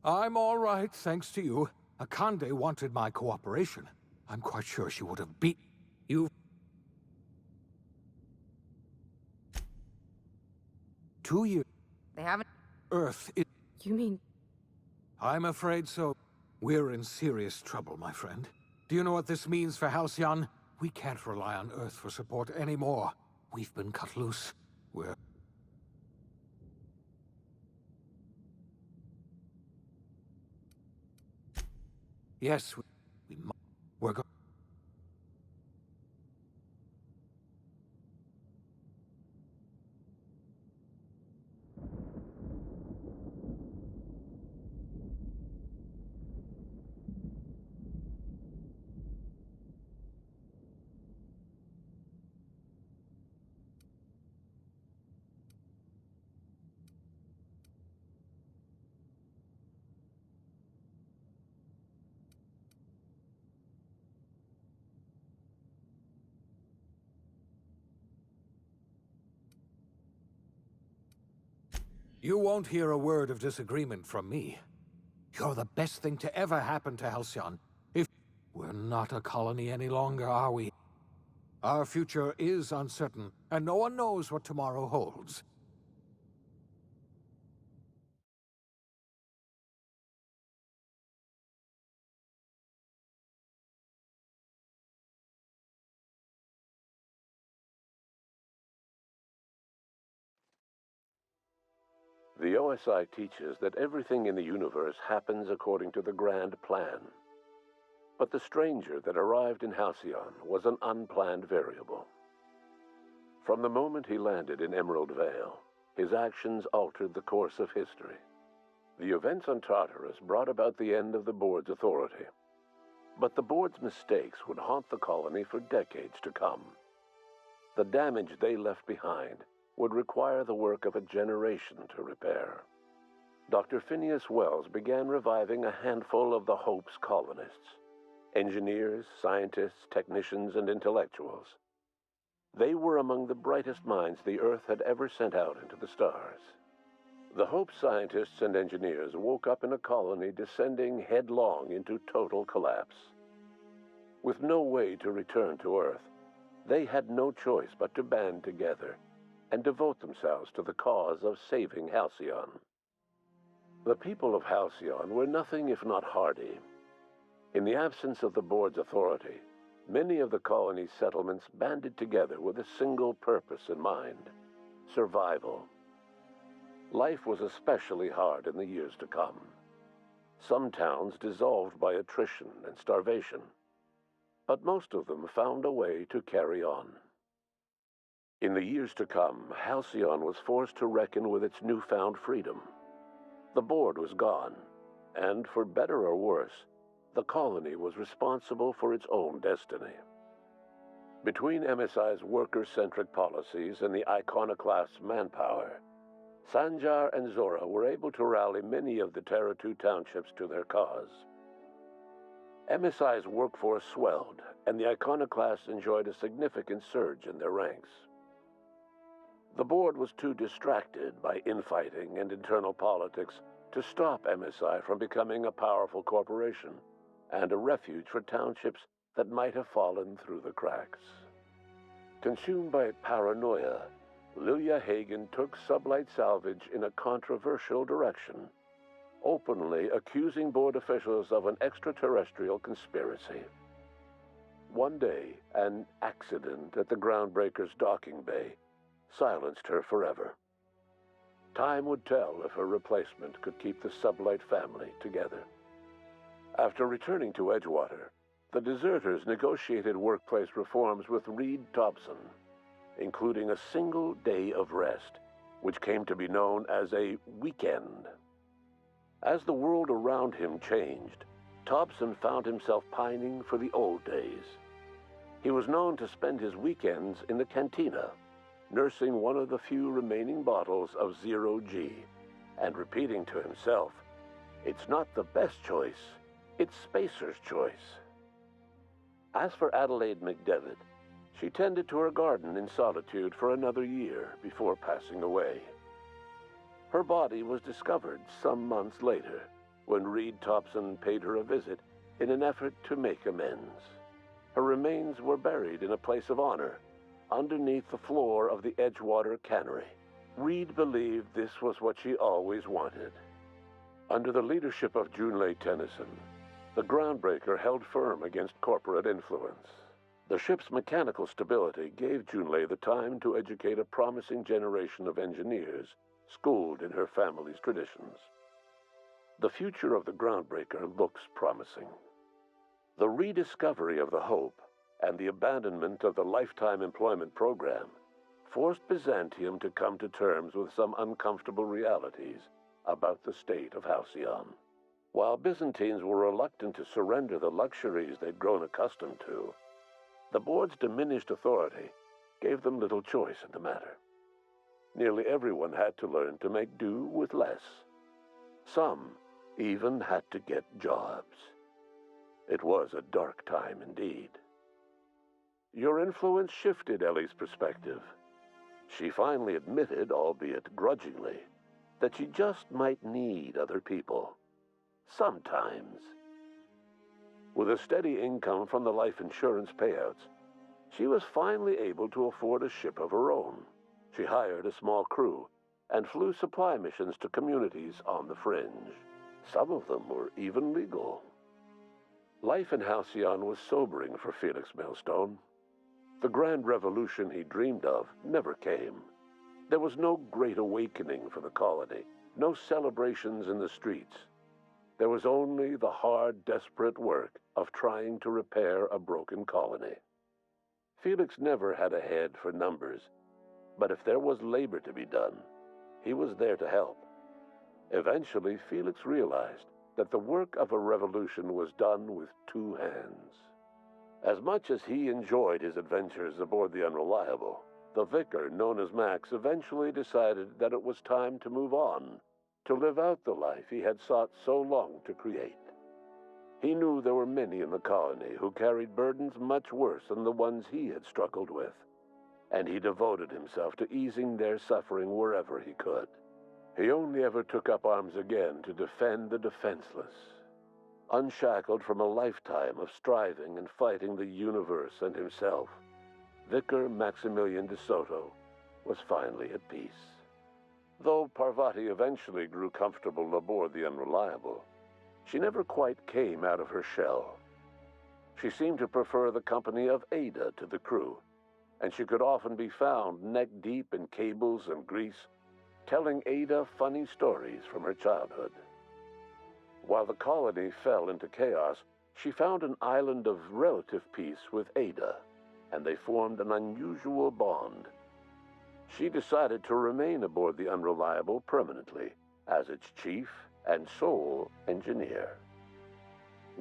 I'm all right, thanks to you. Akande wanted my cooperation. I'm quite sure she would have beat you. 2 years. They haven't... Earth. You mean... I'm afraid so. We're in serious trouble, my friend. Do you know what this means for Halcyon? We can't rely on Earth for support anymore. We've been cut loose. We're... Yes, we're going... You won't hear a word of disagreement from me. You're the best thing to ever happen to Halcyon. If we're not a colony any longer, are we? Our future is uncertain, and no one knows what tomorrow holds. The OSI teaches that everything in the universe happens according to the grand plan. But the stranger that arrived in Halcyon was an unplanned variable. From the moment he landed in Emerald Vale, his actions altered the course of history. The events on Tartarus brought about the end of the board's authority. But the board's mistakes would haunt the colony for decades to come. The damage they left behind would require the work of a generation to repair. Dr. Phineas Wells began reviving a handful of the Hope's colonists. Engineers, scientists, technicians, and intellectuals. They were among the brightest minds the Earth had ever sent out into the stars. The Hope scientists and engineers woke up in a colony descending headlong into total collapse. With no way to return to Earth, they had no choice but to band together and devote themselves to the cause of saving Halcyon. The people of Halcyon were nothing if not hardy. In the absence of the board's authority, many of the colony's settlements banded together with a single purpose in mind: survival. Life was especially hard in the years to come. Some towns dissolved by attrition and starvation, but most of them found a way to carry on. In the years to come, Halcyon was forced to reckon with its newfound freedom. The board was gone, and for better or worse, the colony was responsible for its own destiny. Between MSI's worker-centric policies and the iconoclast's manpower, Sanjar and Zora were able to rally many of the Terra 2 townships to their cause. MSI's workforce swelled, and the iconoclasts enjoyed a significant surge in their ranks. The board was too distracted by infighting and internal politics to stop MSI from becoming a powerful corporation and a refuge for townships that might have fallen through the cracks. Consumed by paranoia, Lilia Hagen took Sublight Salvage in a controversial direction, openly accusing board officials of an extraterrestrial conspiracy. One day, an accident at the Groundbreaker's docking bay silenced her forever. Time would tell if her replacement could keep the Sublight family together. After returning to Edgewater, the deserters negotiated workplace reforms with Reed Thompson, including a single day of rest, which came to be known as a weekend. As the world around him changed, Thompson found himself pining for the old days. He was known to spend his weekends in the cantina, nursing one of the few remaining bottles of Zero G, and repeating to himself, "It's not the best choice, it's Spacer's choice." As for Adelaide McDevitt, she tended to her garden in solitude for another year before passing away. Her body was discovered some months later, when Reed Thompson paid her a visit in an effort to make amends. Her remains were buried in a place of honor underneath the floor of the Edgewater Cannery. Reed believed this was what she always wanted. Under the leadership of Junlei Tennyson, the groundbreaker held firm against corporate influence. The ship's mechanical stability gave Junlei the time to educate a promising generation of engineers schooled in her family's traditions. The future of the groundbreaker looks promising. The rediscovery of the Hope and the abandonment of the lifetime employment program forced Byzantium to come to terms with some uncomfortable realities about the state of Halcyon. While Byzantines were reluctant to surrender the luxuries they'd grown accustomed to, the board's diminished authority gave them little choice in the matter. Nearly everyone had to learn to make do with less. Some even had to get jobs. It was a dark time indeed. Your influence shifted Ellie's perspective. She finally admitted, albeit grudgingly, that she just might need other people. Sometimes. With a steady income from the life insurance payouts, she was finally able to afford a ship of her own. She hired a small crew and flew supply missions to communities on the fringe. Some of them were even legal. Life in Halcyon was sobering for Felix Millstone. The grand revolution he dreamed of never came. There was no great awakening for the colony, no celebrations in the streets. There was only the hard, desperate work of trying to repair a broken colony. Felix never had a head for numbers, but if there was labor to be done, he was there to help. Eventually, Felix realized that the work of a revolution was done with two hands. As much as he enjoyed his adventures aboard the Unreliable, the vicar, known as Max, eventually decided that it was time to move on, to live out the life he had sought so long to create. He knew there were many in the colony who carried burdens much worse than the ones he had struggled with, and he devoted himself to easing their suffering wherever he could. He only ever took up arms again to defend the defenseless. Unshackled from a lifetime of striving and fighting the universe and himself, Vicar Maximilian de Soto was finally at peace. Though Parvati eventually grew comfortable aboard the Unreliable, she never quite came out of her shell. She seemed to prefer the company of Ada to the crew, and she could often be found neck-deep in cables and grease, telling Ada funny stories from her childhood. While the colony fell into chaos, she found an island of relative peace with Ada, and they formed an unusual bond. She decided to remain aboard the Unreliable permanently as its chief and sole engineer.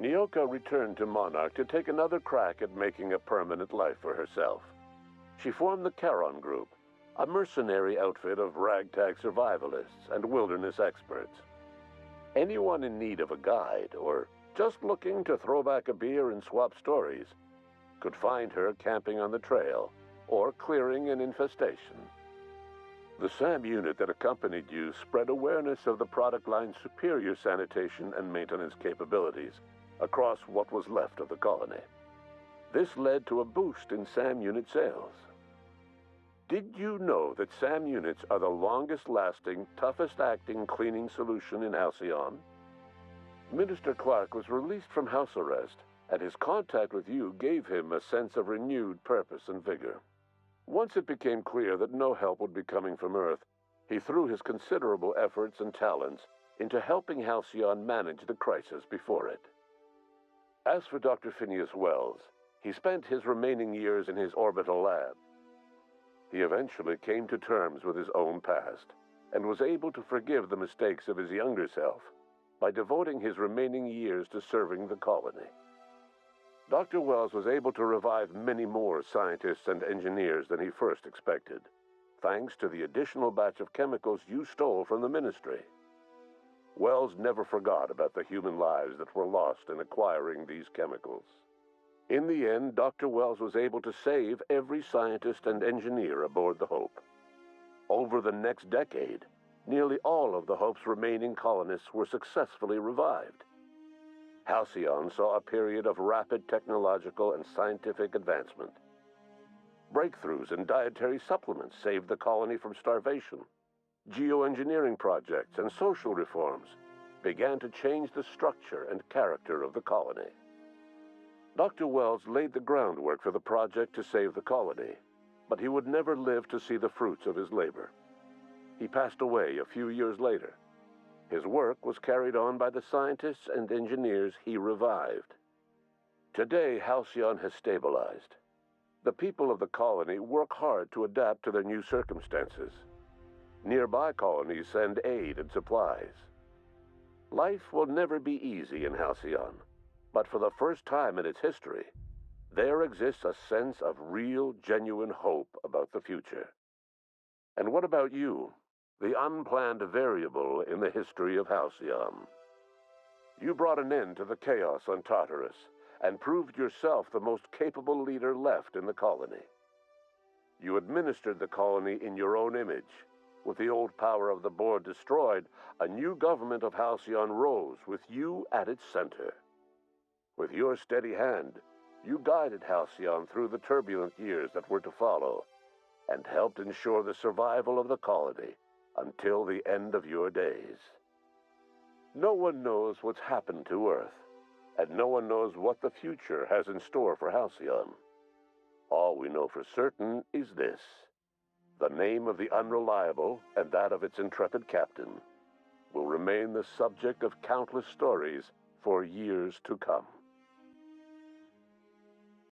Nyoka returned to Monarch to take another crack at making a permanent life for herself. She formed the Charon Group, a mercenary outfit of ragtag survivalists and wilderness experts. Anyone in need of a guide or just looking to throw back a beer and swap stories could find her camping on the trail or clearing an infestation. The SAM unit that accompanied you spread awareness of the product line's superior sanitation and maintenance capabilities across what was left of the colony. This led to a boost in SAM unit sales. Did you know that SAM units are the longest-lasting, toughest-acting cleaning solution in Halcyon? Minister Clark was released from house arrest, and his contact with you gave him a sense of renewed purpose and vigor. Once it became clear that no help would be coming from Earth, he threw his considerable efforts and talents into helping Halcyon manage the crisis before it. As for Dr. Phineas Wells, he spent his remaining years in his orbital lab. He eventually came to terms with his own past and was able to forgive the mistakes of his younger self by devoting his remaining years to serving the colony. Dr. Wells was able to revive many more scientists and engineers than he first expected, thanks to the additional batch of chemicals you stole from the ministry. Wells never forgot about the human lives that were lost in acquiring these chemicals. In the end, Dr. Wells was able to save every scientist and engineer aboard the Hope. Over the next decade, Nearly all of the Hope's remaining colonists were successfully revived. Halcyon saw a period of rapid technological and scientific advancement. Breakthroughs in dietary supplements saved the colony from starvation. Geoengineering projects and social reforms began to change the structure and character of the colony. Dr. Wells laid the groundwork for the project to save the colony, but he would never live to see the fruits of his labor. He passed away a few years later. His work was carried on by the scientists and engineers he revived. Today, Halcyon has stabilized. The people of the colony work hard to adapt to their new circumstances. Nearby colonies send aid and supplies. Life will never be easy in Halcyon, but for the first time in its history, there exists a sense of real, genuine hope about the future. And what about you, the unplanned variable in the history of Halcyon? You brought an end to the chaos on Tartarus and proved yourself the most capable leader left in the colony. You administered the colony in your own image. With the old power of the board destroyed, a new government of Halcyon rose with you at its center. With your steady hand, you guided Halcyon through the turbulent years that were to follow, and helped ensure the survival of the colony until the end of your days. No one knows what's happened to Earth, and no one knows what the future has in store for Halcyon. All we know for certain is this: the name of the Unreliable and that of its intrepid captain will remain the subject of countless stories for years to come.